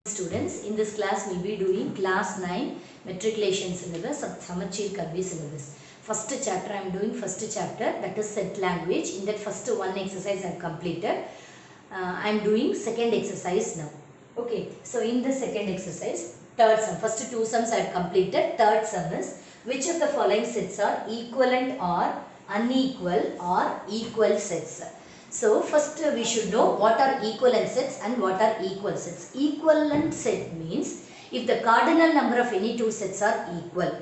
Students, in this class we will be doing class 9 matriculation syllabus of Samachir Kalvi syllabus. First chapter I am doing first chapter, that is set language. In that first one exercise I have completed. I am doing second exercise now. Okay, so in the second exercise, third sum, first two sums I have completed. Third sum is, which of the following sets are equivalent or unequal or equal sets? So first we should know what are equivalent sets and what are equal sets. Equivalent set means if the cardinal number of any two sets are equal,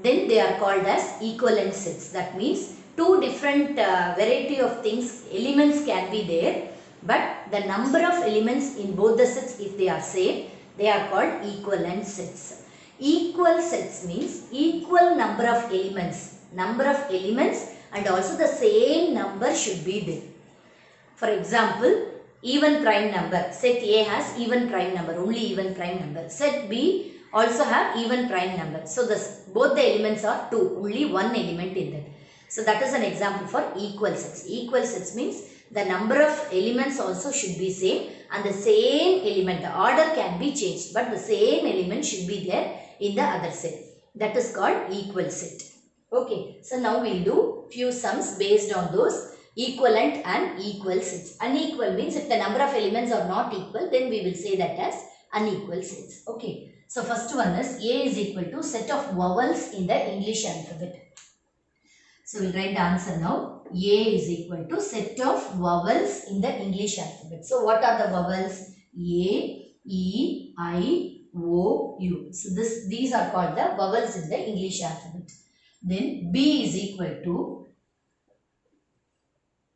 then they are called as equivalent sets. That means two different variety of things, elements can be there, but the number of elements in both the sets, if they are same, they are called equivalent sets. Equal sets means equal number of elements and also the same number should be there. For example, even prime number, set A has even prime number, only even prime number. Set B also have even prime number. So both the elements are 2, only one element in that. So that is an example for equal sets. Equal sets means the number of elements also should be same and the same element, the order can be changed, but the same element should be there in the other set. That is called equal set. Okay, so now we will do few sums based on those equivalent and equal sets. Unequal means if the number of elements are not equal, then we will say that as unequal sets. Okay. So first one is A is equal to set of vowels in the English alphabet. So we'll write the answer now. A is equal to set of vowels in the English alphabet. So what are the vowels? A, E, I, O, U. So these are called the vowels in the English alphabet. Then B is equal to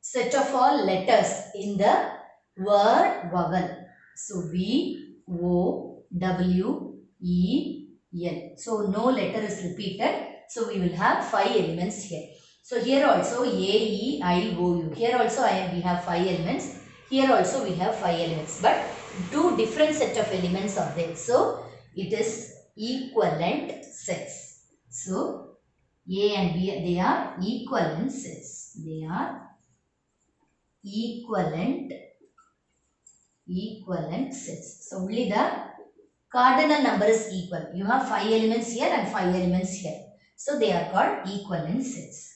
set of all letters in the word vowel. So V, O, W, E, L. So no letter is repeated. So we will have 5 elements here. So here also A, E, I, O, U. Here also we have 5 elements. Here also we have 5 elements. But two different set of elements are there. So it is equivalent sets. So A and B, they are equivalent sets. They are equivalent sets. So only the cardinal number is equal. You have 5 elements here and 5 elements here. So they are called equivalent sets.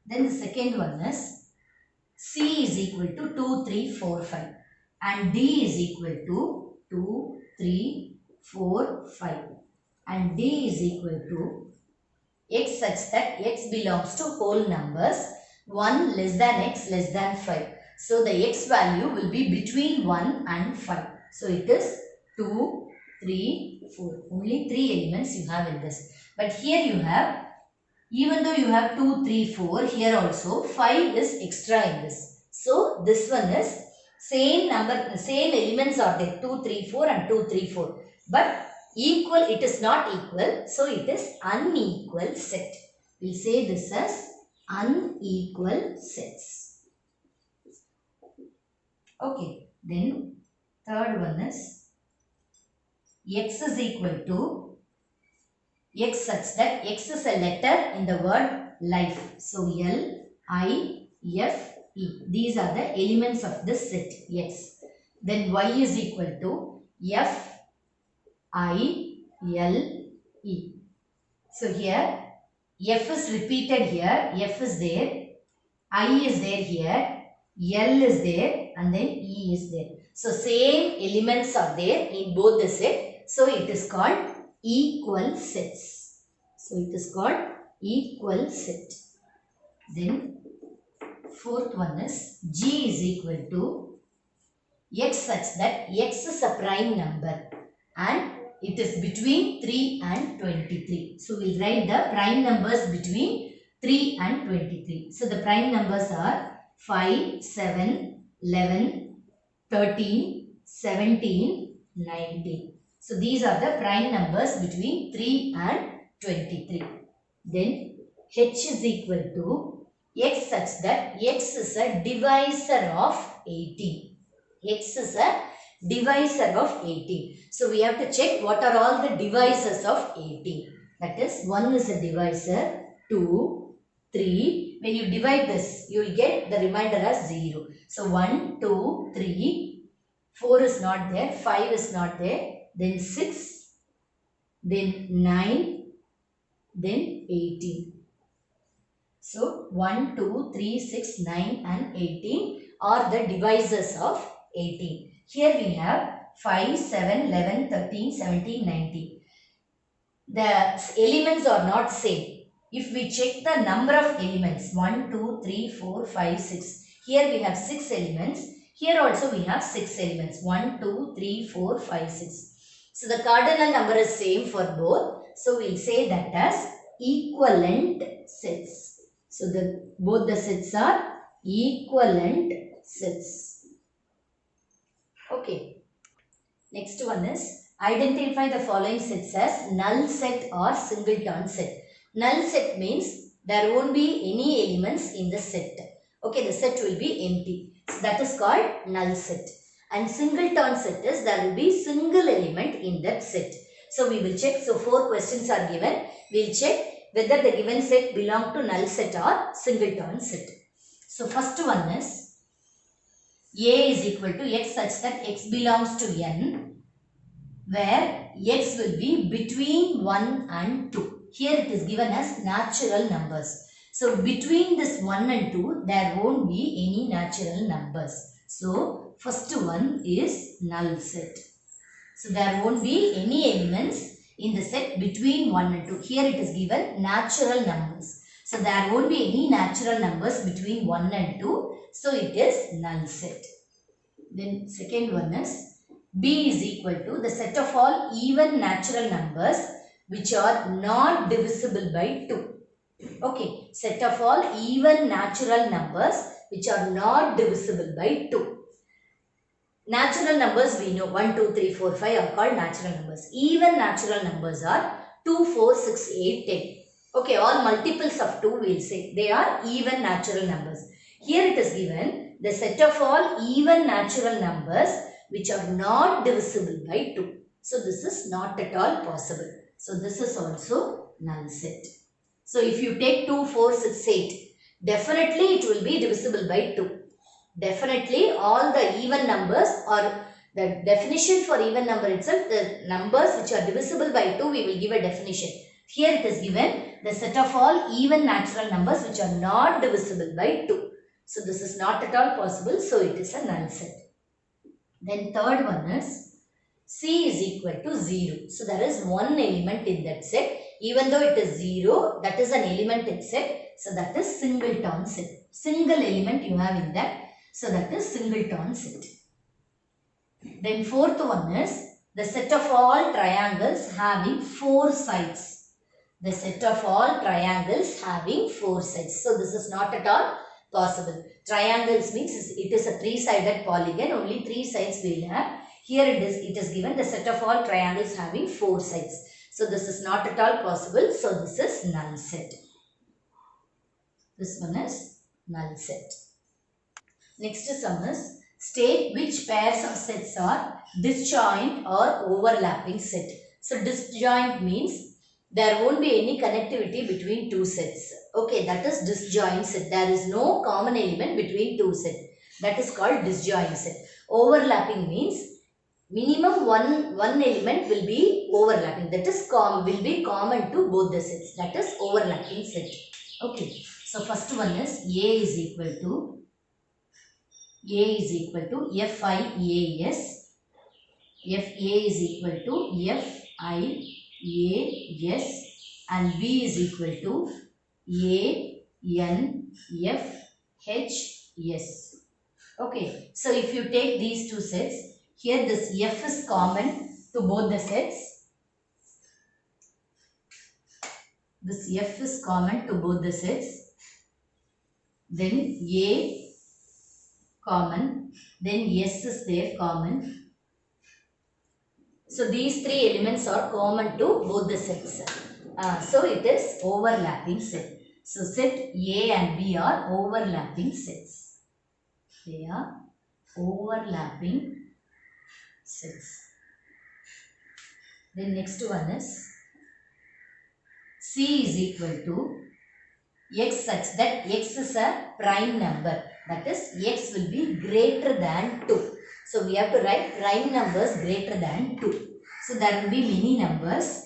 Then the second one is C is equal to 2, 3, 4, 5 and D is equal to 2, 3, 4, 5 and D is equal to X such that X belongs to whole numbers 1 less than X less than 5. So the X value will be between 1 and 5. So it is 2, 3, 4. Only 3 elements you have in this. But here you have, even though you have 2, 3, 4, here also 5 is extra in this. So this one is same number, same elements are there, 2, 3, 4 and 2, 3, 4. But equal, it is not equal. So it is unequal set. We will say this as unequal sets. Okay, then third one is X is equal to X such that X is a letter in the word life. So L, I, F, E. These are the elements of this set X. Then Y is equal to F, I, L, E. So here F is repeated here, F is there, I is there here, L is there and then E is there. So same elements are there in both the set. So it is called equal sets. So it is called equal set. Then fourth one is G is equal to X such that X is a prime number and it is between 3 and 23. So we will write the prime numbers between 3 and 23. So the prime numbers are 5, 7, 11, 13, 17, 19. So these are the prime numbers between 3 and 23. Then H is equal to X such that X is a divisor of 18. X is a divisor of 18. So we have to check what are all the divisors of 18. That is 1 is a divisor, 2, 3. When you divide this, you will get the remainder as 0. So 1, 2, 3, 4 is not there, 5 is not there, then 6, then 9, then 18. So 1, 2, 3, 6, 9 and 18 are the divisors of 18. Here we have 5, 7, 11, 13, 17, 19. The elements are not same. If we check the number of elements, 1, 2, 3, 4, 5, 6. Here we have 6 elements. Here also we have 6 elements. 1, 2, 3, 4, 5, 6. So the cardinal number is same for both. So we'll say that as equivalent sets. So both the sets are equivalent sets. Okay. Next one is identify the following sets as null set or singleton set. Null set means there won't be any elements in the set. Okay, the set will be empty. So that is called null set. And singleton set is there will be single element in that set. So we will check. So 4 questions are given. We will check whether the given set belong to null set or singleton set. So first one is A is equal to x such that x belongs to n, where x will be between 1 and 2. Here it is given as natural numbers. So between this 1 and 2, there won't be any natural numbers. So first one is null set. So there won't be any elements in the set between 1 and 2. Here it is given natural numbers. So there won't be any natural numbers between 1 and 2. So it is null set. Then second one is B is equal to the set of all even natural numbers which are not divisible by 2. Okay, set of all even natural numbers which are not divisible by 2. Natural numbers we know 1, 2, 3, 4, 5 are called natural numbers. Even natural numbers are 2, 4, 6, 8, 10. Okay, all multiples of 2 we will say. They are even natural numbers. Here it is given the set of all even natural numbers which are not divisible by 2. So this is not at all possible. So this is also null set. So if you take 2, 4, 6, 8, definitely it will be divisible by 2. Definitely all the even numbers, or the definition for even number itself, the numbers which are divisible by 2, we will give a definition. Here it is given the set of all even natural numbers which are not divisible by 2. So this is not at all possible. So it is a null set. Then third one is C is equal to 0. So there is one element in that set. Even though it is 0, that is an element in set. So that is singleton set. Single element you have in that. So that is singleton set. Then fourth one is the set of all triangles having 4 sides. The set of all triangles having 4 sides. So this is not at all possible. Triangles means it is a 3-sided polygon. Only 3 sides we will have. Here it is given the set of all triangles having 4 sides. So this is not at all possible. So this is null set. This one is null set. Next sum is state which pairs of sets are disjoint or overlapping set. So disjoint means there won't be any connectivity between 2 sets. Okay, that is disjoint set. There is no common element between 2 sets. That is called disjoint set. Overlapping means minimum one element will be overlapping. That is will be common to both the sets. That is overlapping set. Okay. So first one is A is equal to FIAS. FA is equal to FIAS and B is equal to ANFHS. Okay. So if you take these two sets, here this F is common to both the sets. This F is common to both the sets. Then A common. Then S is there common. So these 3 elements are common to both the sets. So it is overlapping set. So set A and B are overlapping sets. They are overlapping sets. Then next one is C is equal to X such that X is a prime number. That is X will be greater than 2. So we have to write prime numbers greater than 2. So there will be many numbers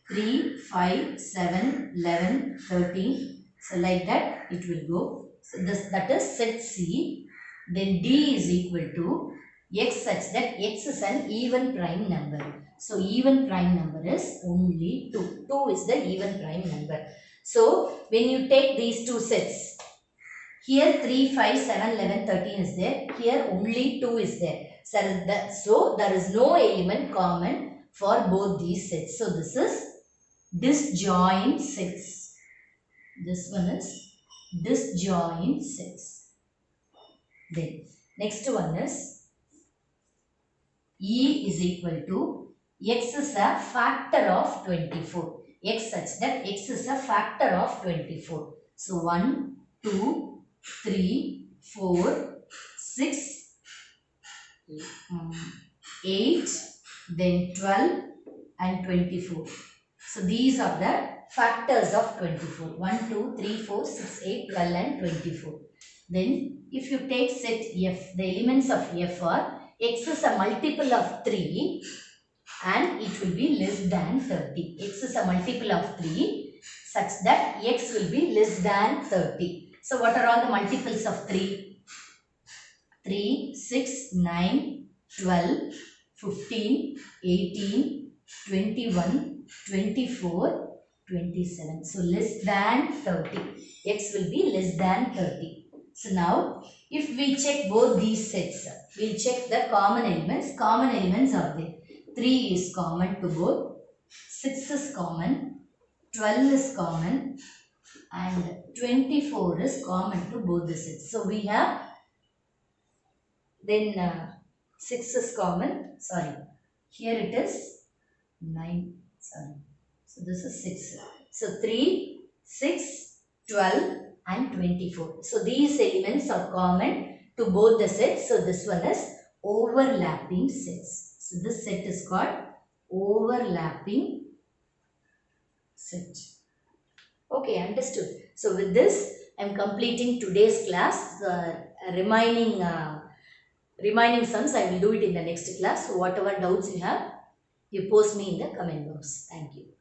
3, 5, 7, 11, 13. So like that it will go. So that is set C. Then D is equal to x such that x is an even prime number. So even prime number is only 2. 2 is the even prime number. So when you take these two sets, here 3, 5, 7, 11, 13 is there. Here only 2 is there. So there is no element common for both these sets. So this is disjoint sets. This one is disjoint sets. Then next one is E is equal to x is a factor of 24. X such that x is a factor of 24. So 1, 2, 3, 4, 6, 8, then 12 and 24. So these are the factors of 24. 1, 2, 3, 4, 6, 8, 12 and 24. Then if you take set F, the elements of F are x is a multiple of 3 and it will be less than 30. X is a multiple of 3 such that x will be less than 30. So what are all the multiples of 3? 3, 6, 9, 12, 15, 18, 21, 24, 27. So less than 30. X will be less than 30. So now if we check both these sets, we will check the common elements. Common elements are there. 3 is common to both. 6 is common. 12 is common. And 24 is common to both the sets. So we have then 6 is common. Sorry. Here it is 9. Sorry. So this is 6. So 3, 6, 12 and 24. So these elements are common to both the sets. So this one is overlapping sets. So this set is called overlapping set. Okay, understood. So with this, I am completing today's class. Remaining sums I will do it in the next class. So whatever doubts you have, you post me in the comment box. Thank you.